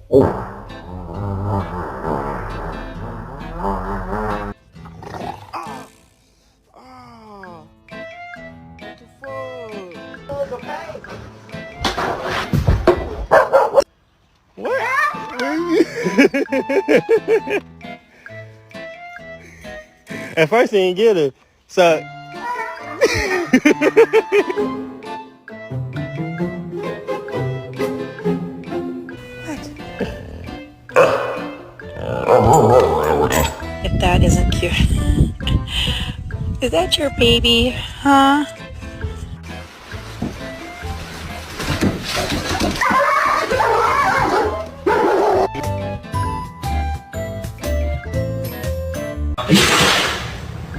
What? At first he didn't get her. So If that isn't cute. Is that your baby? Huh?